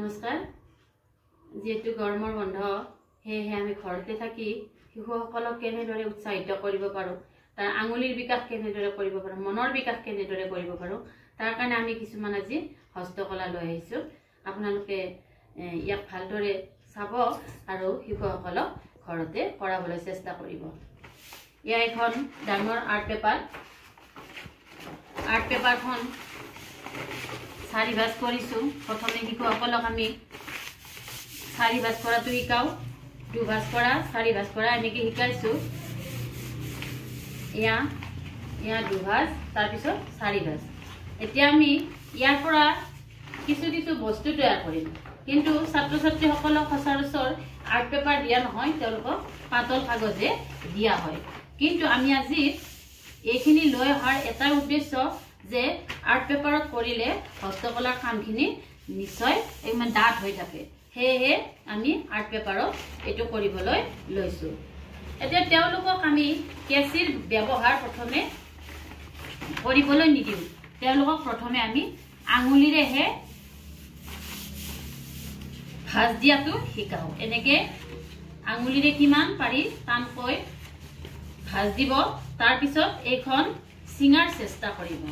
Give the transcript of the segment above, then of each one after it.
নমস্কাৰ যেহেতু গৰমৰ বন্ধ হেহে আমি ঘৰতে থাকি শিশুসকলক কেনেদৰে উৎসাহিত কৰিব পাৰো তাৰ আঙুলিৰ বিকাশ কেনেদৰে কৰিব পাৰো মনৰ বিকাশ কেনেদৰে কৰিব পাৰো তাৰ কাৰণে আমি কিছুমান আজি হস্তকলা লৈ আহিছো আপোনালোকে ইয়াক ভালদৰে চাব আৰু শিশুসকলক ঘৰতে কৰাবলৈ চেষ্টা কৰিব ইয়া এখন ডাঙৰ আৰ্ট পেপাৰখন চাৰি ভাঁজ কৰিছো প্ৰথমে শিশুসকলক আমি চাৰি ভাঁজ কৰাটো শিকাও দুভাঁজ কৰা চাৰি ভাঁজ কৰা এনেকৈ শিকাইছো ইয়া দুভাঁজ তাৰ পিছত চাৰি ভাঁজ এতিয়া আমি ইয়াৰ পৰা কিছু কিছু বস্তু তৈয়াৰ কৰিম কিন্তু ছাত্ৰ ছাত্ৰীসকলক সচৰাচৰ আৰ্ট পেপাৰ দিয়া নহয় তেওঁলোকক পাতল কাগজে দিয়া হয় কিন্তু আমি আজি এইখিনি লৈ অহাৰ এটা উদ্দেশ্য যে আৰ্ট পেপাৰত কৰিলে হস্তকলাৰ কামখিনি নিশ্চয় ইমান ডাঠ হৈ থাকে হেহে আমি আৰ্ট পেপাৰত এটো কৰিবলৈ লৈছো এতিয়া তেওঁলোকক আমি কেচিৰ ব্যৱহাৰ প্ৰথমে কৰিবলৈ নিদিম তেওঁলোকক প্ৰথমে আমি আঙুলিৰেহে ভাঁজ দিয়াটো শিকাও এনেকে আঙুলিৰে কিমান পাৰি টানকৈ ভাঁজ দিব তাৰ পিছত এইখন সিঙাৰ চেষ্টা কৰিব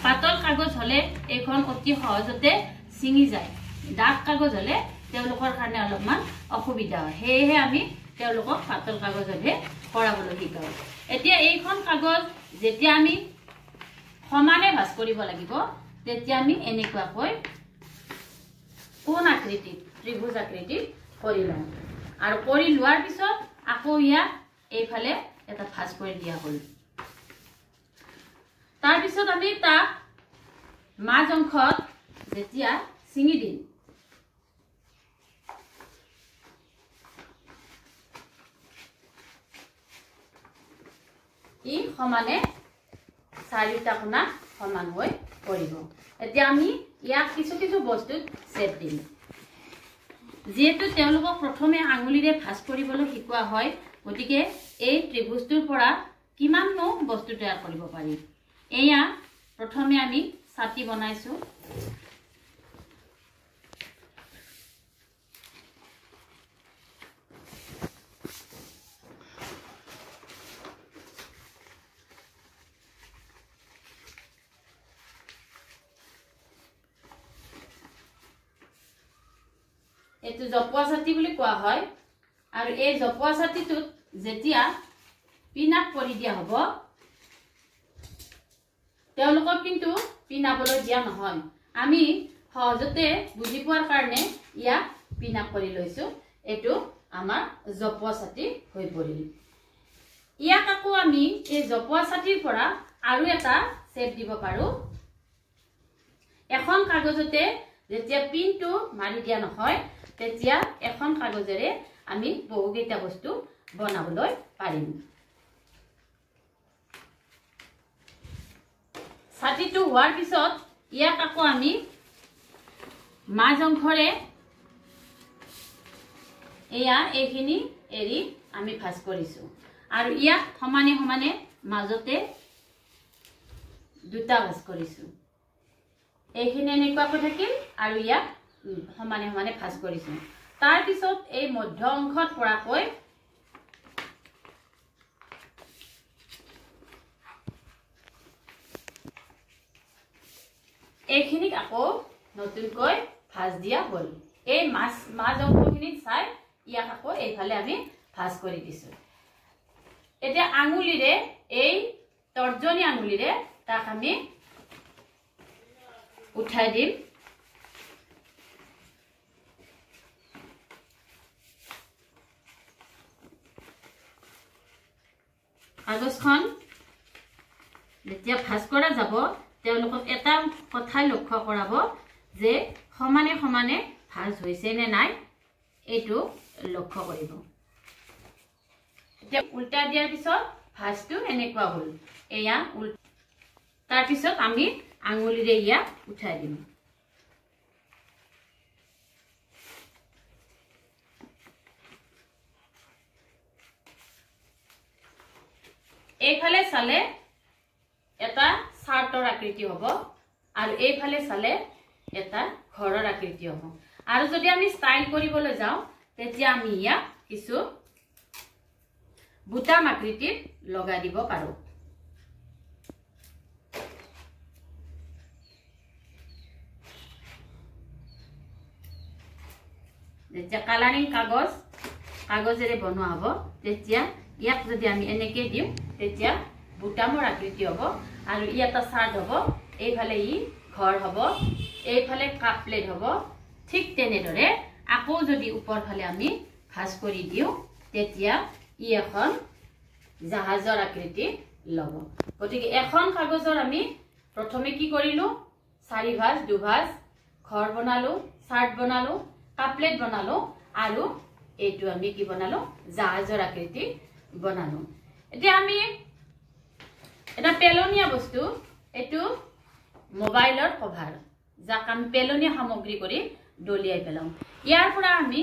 পাতল কাগজ হলে এখন অতি সহজতে ছিঙি যায় ডাঠ কাগজ হলে তেওঁলোকৰ কাৰণে অলপমান অসুবিধা হয় হেহে আমি তেওঁলোকক পাতল কাগজতে কৰাবলৈ শিকাও এতিয়া এইখন কাগজ যেতিয়া আমি সমানে ভাঁজ কৰিব লাগিব তেতিয়া আমি এনেকুৱাকৈ কোণ আকৃতি ত্ৰিভুজ আকৃতি কৰি লওঁ আৰু কৰি লোৱাৰ পিছত আকৌ ইয়াক এইফালে এটা ভাঁজ কৰি দিয়া হল তাৰ পিছত আমি তাক মাজ অংশত যেতিয়া ছিঙি দিম ই সমানে চাৰিটা কোণা সমান হৈ পৰিব এতিয়া আমি ইয়াক কিছু কিছু বস্তুত ছেপ দিম যেহেতু তেওঁলোকক প্ৰথমে আঙুলিৰে ভাঁজ কৰিবলৈ শিকোৱা হয় গতিকে এই ত্ৰিভুজটোৰ পৰা কিমাননো বস্তু তৈয়াৰ কৰিব পাৰি এয়া প্ৰথমে আমি ছাতি বনাইছো এটো জপোৱা ছাতি বুলি কোৱা হয় আৰু এই জপোৱা ছাতিটোত যেতিয়া পিনাপ কৰি দিয়া হ'ব তেওঁলোকক কিন্তু পিনাবলৈ দিয়া নহয় আমি সহজতে বুজি পোৱাৰ কাৰণে ইয়াক পিনাপ কৰি লৈছো এটো আমাৰ জপোৱা ছাতি হৈ পৰিল ইয়াক আকৌ আমি এই জপোৱা ছাতিৰ পৰা আৰু এটা ছেপ দিব পাৰো এখন কাগজতে যেতিয়া পিনটো মাৰি দিয়া নহয় তেতিয়া এখন কাগজেৰে আমি বহুকেইটা বস্তু বনাবলৈ পাৰিম ছাতিটো হোৱাৰ পিছত ইয়াক আকৌ আমি মাজ অংশৰে এয়া এইখিনি এৰি আমি ভাঁজ কৰিছো আৰু ইয়াক সমানে সমানে মাজতে দুটা ভাঁজ কৰিছো এইখিনি এনেকুৱাকৈ থাকিল আৰু ইয়াক সমানে সমানে ভাঁজ কৰিছো তাৰ পিছত এই মধ্য অংশত পৰাকৈ এইখিনিক আকৌ নতুনকৈ ভাঁজ দিয়া হল এই মাজ অংশখিনিত চাই ইয়াক আকৌ এইফালে আমি ভাঁজ কৰি দিছো এতিয়া আঙুলিৰে এই তৰ্জনী আঙুলিৰে তাক আমি উঠাই দিম কাগজখন যেতিয়া ভাঁজ কৰা যাব তেওঁলোকক এটা কথাই লক্ষ্য কৰাব যে সমানে সমানে ভাঁজ হৈছে নে নাই এইটো লক্ষ্য কৰিব এতিয়া উল্টা দিয়াৰ পিছত ভাঁজটো এনেকুৱা হল এয়া তাৰ পিছত আমি আঙুলিৰে ইয়াক উঠাই দিম এইফালে চালে এটা চাৰ্টৰ আকৃতি হ'ব আৰু এইফালে চালে এটা ঘৰৰ আকৃতি হ'ব আৰু যদি আমি ষ্টাইল কৰিবলৈ যাওঁ তেতিয়া আমি ইয়াক কিছু বুটাম আকৃতিত লগাই দিব পাৰো যেতিয়া কালাৰিং কাগজেৰে বনোৱা হ'ব তেতিয়া ইয়াক যদি আমি এনেকে দিওঁ তেতিয়া বুটামৰ আকৃতি হ'ব আৰু ই এটা চাৰ্ট হ'ব এইফালে ই ঘৰ হ'ব এইফালে কাপ প্লেট হ'ব ঠিক তেনেদৰে আকৌ যদি ওপৰ ফালে আমি ভাঁজ কৰি দিওঁ তেতিয়া ই এখন জাহাজৰ আকৃতি ল'ব গতিকে এখন কাগজৰ আমি প্ৰথমে কি কৰিলো 4 ভাঁজ 2 ভাঁজ ঘৰ বনালো চাৰ্ট বনালো কাপ প্লেট বনালো আৰু এইটো আমি কি বনালো জাহাজৰ আকৃতি বনালো এতিয়া আমি এটা পেলনীয়া বস্তু এটো মোবাইলৰ কভাৰ যাক আমি পেলনীয়া সামগ্ৰী কৰি দলিয়াই পেলাম ইয়াৰ পৰা আমি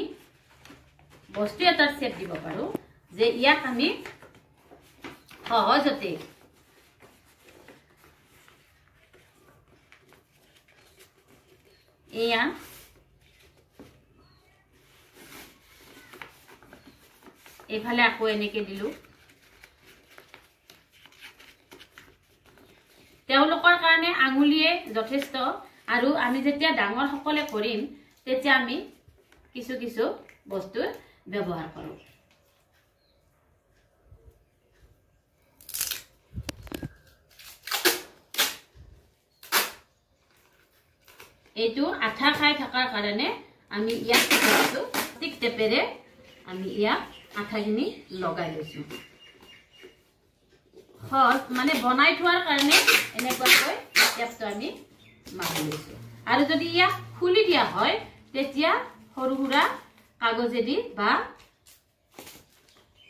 বস্তু এটা শেপ দিব পাৰো যে ইয়াক আমি সহজতে এয়া এইফালে আকৌ এনেকে দিলো তেওঁলোকৰ কাৰণে আঙুলিয়ে যথেষ্ট আৰু আমি যেতিয়া ডাঙৰ সকলে কৰিম তেতিয়া আমি কিছু কিছু বস্তু ব্যৱহাৰ কৰো এইটো আঠা খাই থকাৰ কাৰণে আমি ইয়াক কিছু ষ্টিক টেপেৰে আমি ইয়াক আঠাখিনি লগাই লৈছো মানে বনাই থোৱাৰ কাৰণে এনেকৈ টেপটো আমি মাৰি লৈছো আৰু যদি ইয়াক খুলি দিয়া হয় তেতিয়া সৰু সুৰা কাগজেদি বা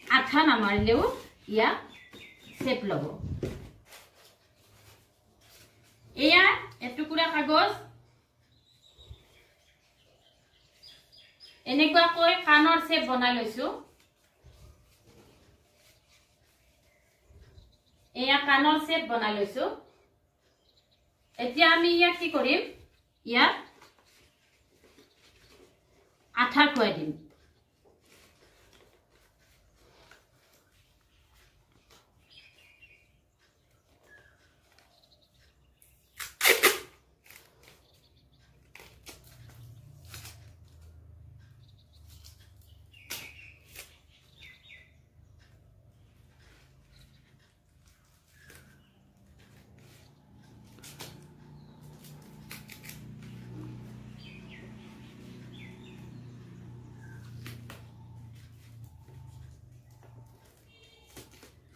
আঠা নামাৰিলেও ইয়াক শেপ ল'ব এয়া এটুকুৰা কাগজ এনেকুৱাকৈ কাণৰ শেপ বনাই লৈছো এয়া কাণৰ শেপ বনাই লৈছো এতিয়া আমি ইয়াক কি কৰিম ইয়াক আঠা খুৱাই দিম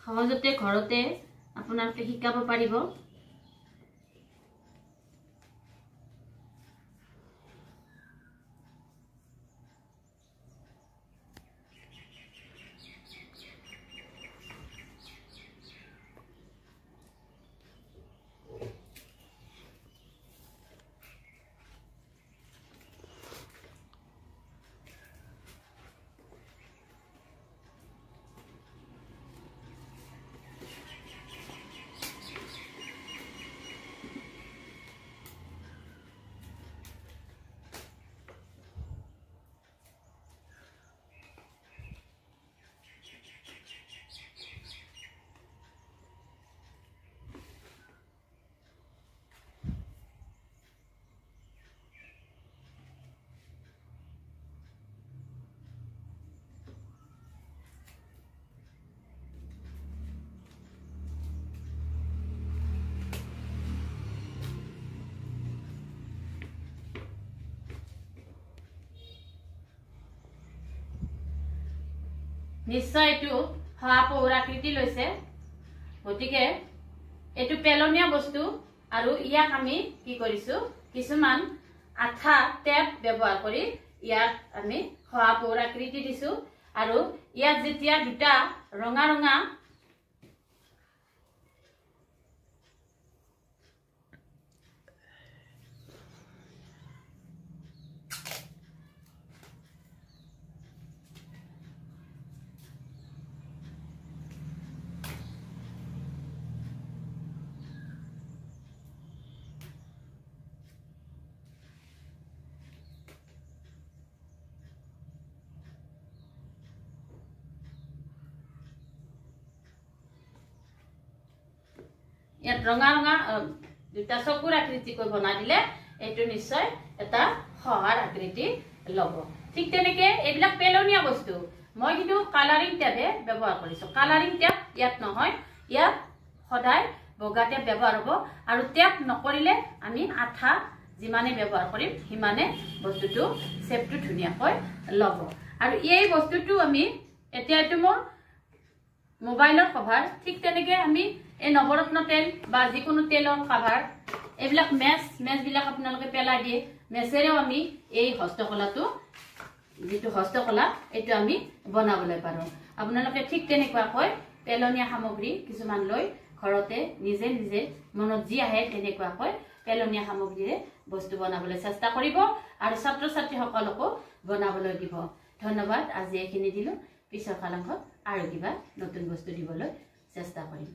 সহজতে ঘৰতে আপোনালোকে শিকাব পাৰিব নিশ্চয় এটো হাপৌৰ আকৃতি লৈছে গতিকে এটো পেলনীয়া বস্তু আৰু ইয়াক আমি কি কৰিছো কিছুমান আঠা টেপ ব্যৱহাৰ কৰি ইয়াক আমি হাপৌৰ আকৃতি দিছো আৰু ইয়াত যেতিয়া দুটা ৰঙা ৰঙা ইয়াত ৰঙা ৰঙা দুটা চকুৰ আকৃতিকৈ বনাই দিলে এইটো নিশ্চয় এটা সহাৰ আকৃতি ল'ব। ঠিক তেনেকে এইবিলাক পেলনীয়া বস্তু মই কিন্তু কালাৰিং টেপহে ব্যৱহাৰ কৰিছোঁ। কালাৰিং টেপ ইয়াত নহয়, ইয়াত সদায় বগা টেপ ব্যৱহাৰ হ'ব আৰু টেপ নকৰিলে আমি আঠা যিমানে ব্যৱহাৰ কৰিম সিমানে বস্তুটো শ্বেপটো ধুনীয়াকৈ ল'ব। আৰু এই বস্তুটো আমি এতিয়া এইটো মোৰ মোবাইলৰ কভাৰ, ঠিক তেনেকে আমি এই নৱৰত্ন তেল বা যিকোনো তেলৰ কভাৰ এইবিলাক মেচবিলাক আপোনালোকে পেলাই দিয়ে, মেচেৰেও আমি এই হস্তকলাটো যিটো হস্তকলা এইটো আমি বনাবলৈ পাৰোঁ। আপোনালোকে ঠিক তেনেকুৱাকৈ পেলনীয়া সামগ্ৰী কিছুমান লৈ ঘৰতে নিজে নিজে মনত যি আহে তেনেকুৱাকৈ পেলনীয়া সামগ্ৰীৰে বস্তু বনাবলৈ চেষ্টা কৰিব আৰু ছাত্ৰ ছাত্ৰীসকলকো বনাবলৈ দিব। ধন্যবাদ। আজি এইখিনি দিলোঁ, পিছৰ কালাংশত আৰু কিবা নতুন বস্তু দিবলৈ চেষ্টা কৰিম।